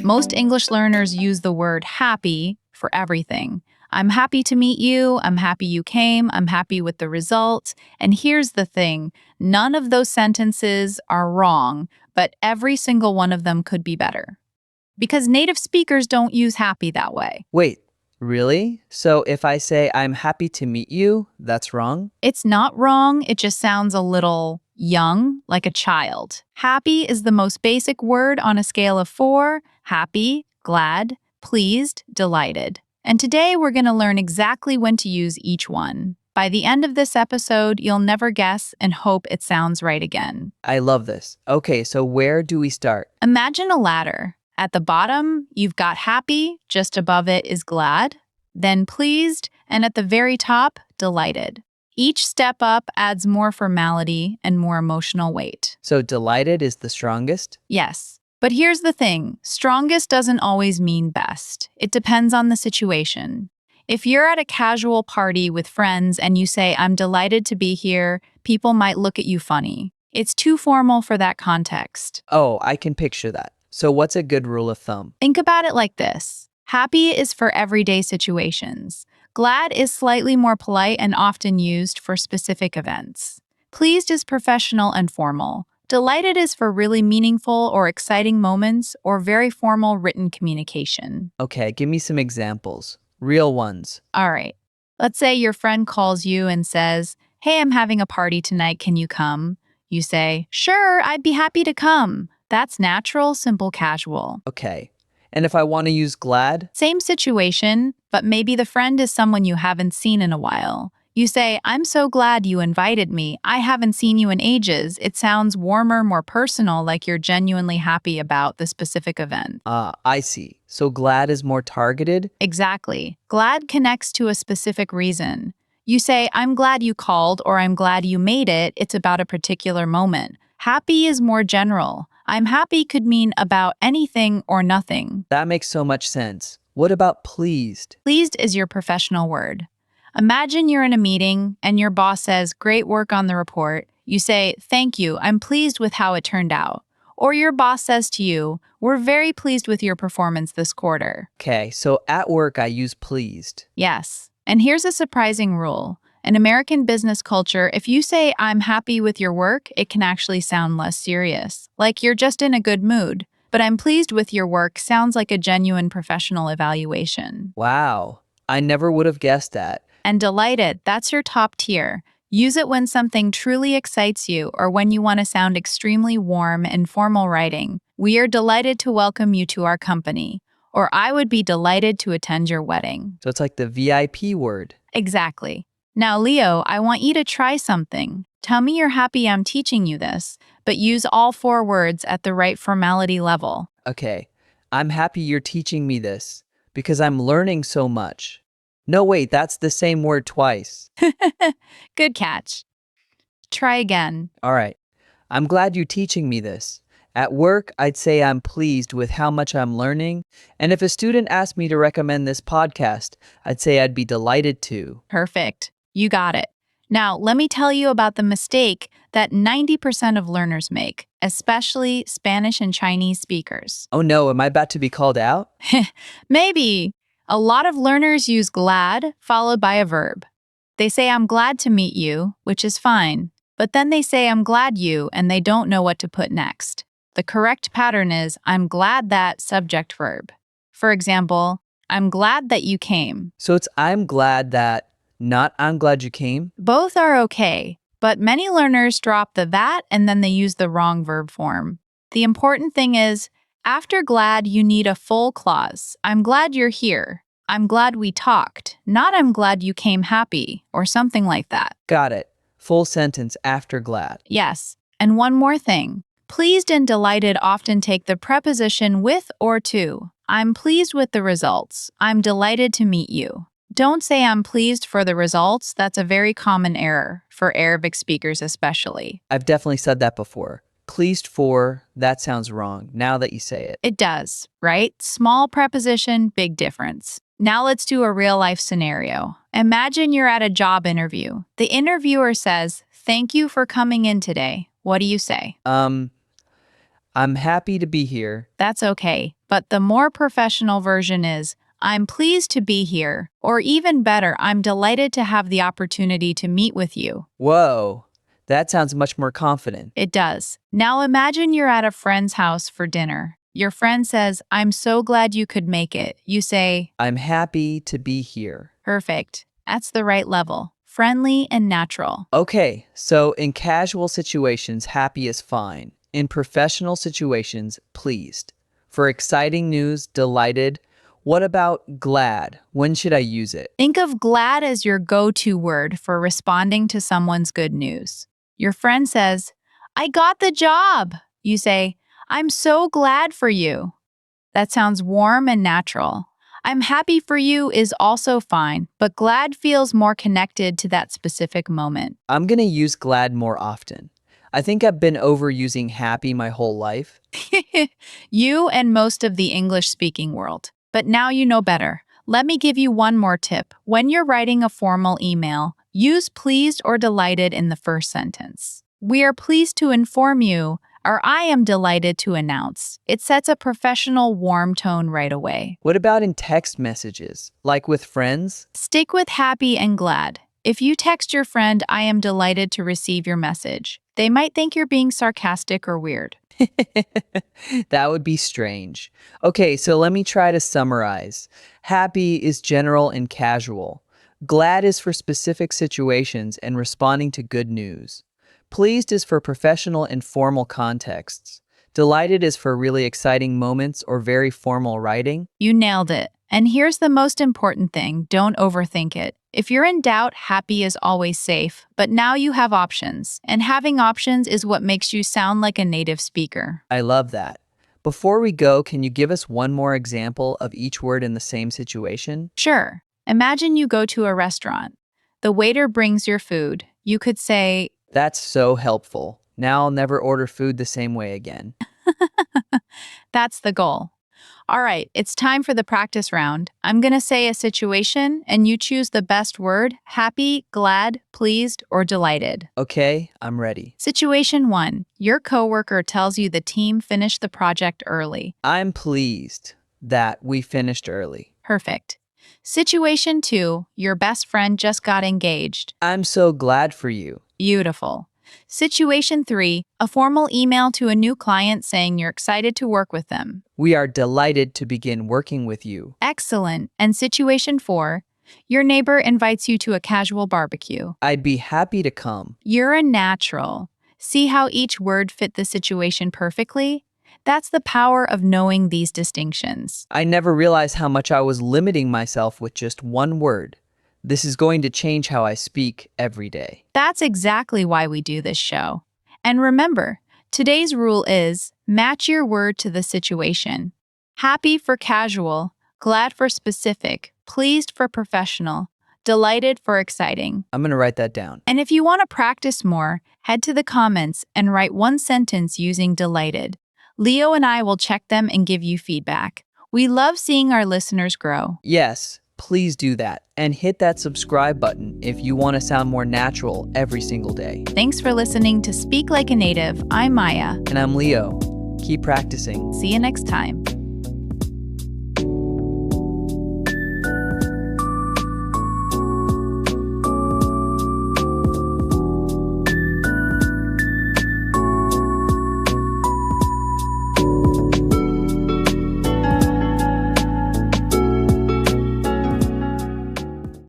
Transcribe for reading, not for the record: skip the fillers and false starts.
Most English learners use the word happy for everything. I'm happy to meet you. I'm happy you came. I'm happy with the result. And here's the thing, none of those sentences are wrong, but every single one of them could be better. Because native speakers don't use happy that way. Wait, really? So if I say I'm happy to meet you, that's wrong? It's not wrong, it just sounds a little young, like a child. Happy is the most basic word on a scale of 4. Happy, glad, pleased, delighted. And today we're going to learn exactly when to use each one. By the end of this episode, you'll never guess and hope it sounds right again. I love this. Okay, so where do we start? Imagine a ladder. At the bottom, you've got happy, just above it is glad, then pleased, and at the very top, delighted. Each step up adds more formality and more emotional weight. So delighted is the strongest? Yes, but here's the thing, strongest doesn't always mean best. It depends on the situation. If you're at a casual party with friends and you say, I'm delighted to be here, people might look at you funny. It's too formal for that context. Oh, I can picture that. So what's a good rule of thumb? Think about it like this. Happy is for everyday situations. Glad is slightly more polite and often used for specific events. Pleased is professional and formal. Delighted is for really meaningful or exciting moments or very formal written communication. Okay, give me some examples. Real ones. All right. Let's say your friend calls you and says, Hey, I'm having a party tonight. Can you come? You say, Sure, I'd be happy to come. That's natural, simple, casual. Okay. And if I want to use glad? Same situation, but maybe the friend is someone you haven't seen in a while. You say, I'm so glad you invited me. I haven't seen you in ages. It sounds warmer, more personal, like you're genuinely happy about the specific event. I see. So glad is more targeted? Exactly. Glad connects to a specific reason. You say, I'm glad you called or I'm glad you made it. It's about a particular moment. Happy is more general. I'm happy could mean about anything or nothing. That makes so much sense. What about pleased? Pleased is your professional word. Imagine you're in a meeting and your boss says, Great work on the report. You say, Thank you, I'm pleased with how it turned out. Or your boss says to you, We're very pleased with your performance this quarter. Okay, so at work I use pleased. Yes. And here's a surprising rule. In American business culture, if you say, I'm happy with your work, it can actually sound less serious. Like you're just in a good mood. But I'm pleased with your work sounds like a genuine professional evaluation. Wow, I never would have guessed that. And delighted, that's your top tier. Use it when something truly excites you or when you want to sound extremely warm in formal writing. We are delighted to welcome you to our company. Or I would be delighted to attend your wedding. So it's like the VIP word. Exactly. Now, Leo, I want you to try something. Tell me you're happy I'm teaching you this, but use all 4 words at the right formality level. Okay, I'm happy you're teaching me this because I'm learning so much. No, wait, that's the same word twice. Good catch. Try again. All right, I'm glad you're teaching me this. At work, I'd say I'm pleased with how much I'm learning. And if a student asked me to recommend this podcast, I'd say I'd be delighted to. Perfect. You got it. Now, let me tell you about the mistake that 90% of learners make, especially Spanish and Chinese speakers. Oh no, am I about to be called out? Maybe. A lot of learners use glad followed by a verb. They say, I'm glad to meet you, which is fine. But then they say, I'm glad you, and they don't know what to put next. The correct pattern is, I'm glad that subject verb. For example, I'm glad that you came. So it's I'm glad that, not I'm glad you came? Both are okay, but many learners drop the that and then they use the wrong verb form. The important thing is, after glad, you need a full clause. I'm glad you're here. I'm glad we talked. Not I'm glad you came happy, or something like that. Got it. Full sentence after glad. Yes. And one more thing. Pleased and delighted often take the preposition with or to. I'm pleased with the results. I'm delighted to meet you. Don't say I'm pleased for the results. That's a very common error, for Arabic speakers especially. I've definitely said that before. Pleased for, that sounds wrong, now that you say it. It does, right? Small preposition, big difference. Now let's do a real-life scenario. Imagine you're at a job interview. The interviewer says, Thank you for coming in today. What do you say? I'm happy to be here. That's okay. But the more professional version is, I'm pleased to be here, or even better, I'm delighted to have the opportunity to meet with you. Whoa, that sounds much more confident. It does. Now imagine you're at a friend's house for dinner. Your friend says, I'm so glad you could make it. You say, I'm happy to be here. perfect. That's the right level. Friendly and natural. Okay, so in casual situations, happy is fine. In professional situations, pleased. For exciting news, delighted. What about glad? When should I use it? Think of glad as your go-to word for responding to someone's good news. Your friend says, I got the job. You say, I'm so glad for you. That sounds warm and natural. I'm happy for you is also fine, but glad feels more connected to that specific moment. I'm going to use glad more often. I think I've been overusing happy my whole life. You and most of the English-speaking world. But now you know better. Let me give you one more tip. When you're writing a formal email, use pleased or delighted in the first sentence. We are pleased to inform you, or I am delighted to announce. It sets a professional, warm tone right away. What about in text messages, like with friends? Stick with happy and glad. If you text your friend, I am delighted to receive your message, they might think you're being sarcastic or weird. That would be strange. Okay, so let me try to summarize. Happy is general and casual. Glad is for specific situations and responding to good news. Pleased is for professional and formal contexts. Delighted is for really exciting moments or very formal writing. You nailed it. And here's the most important thing, don't overthink it. If you're in doubt, happy is always safe, but now you have options. And having options is what makes you sound like a native speaker. I love that. Before we go, can you give us one more example of each word in the same situation? Sure. Imagine you go to a restaurant. The waiter brings your food. You could say, That's so helpful. Now I'll never order food the same way again. that's the goal. All right, it's time for the practice round. I'm going to say a situation, and you choose the best word, happy, glad, pleased, or delighted. Okay, I'm ready. Situation 1. Your coworker tells you the team finished the project early. I'm pleased that we finished early. Perfect. Situation 2. Your best friend just got engaged. I'm so glad for you. Beautiful. Situation 3. A formal email to a new client saying you're excited to work with them. We are delighted to begin working with you. Excellent. And situation 4. Your neighbor invites you to a casual barbecue. I'd be happy to come. You're a natural. See how each word fit the situation perfectly? That's the power of knowing these distinctions. I never realized how much I was limiting myself with just one word. This is going to change how I speak every day. That's exactly why we do this show. And remember, today's rule is match your word to the situation. Happy for casual, glad for specific, pleased for professional, delighted for exciting. I'm going to write that down. And if you want to practice more, head to the comments and write one sentence using delighted. Leo and I will check them and give you feedback. We love seeing our listeners grow. Yes, please do that. And hit that subscribe button if you want to sound more natural every single day. Thanks for listening to Speak Like a Native. I'm Maya. And I'm Leo. Keep practicing. See you next time.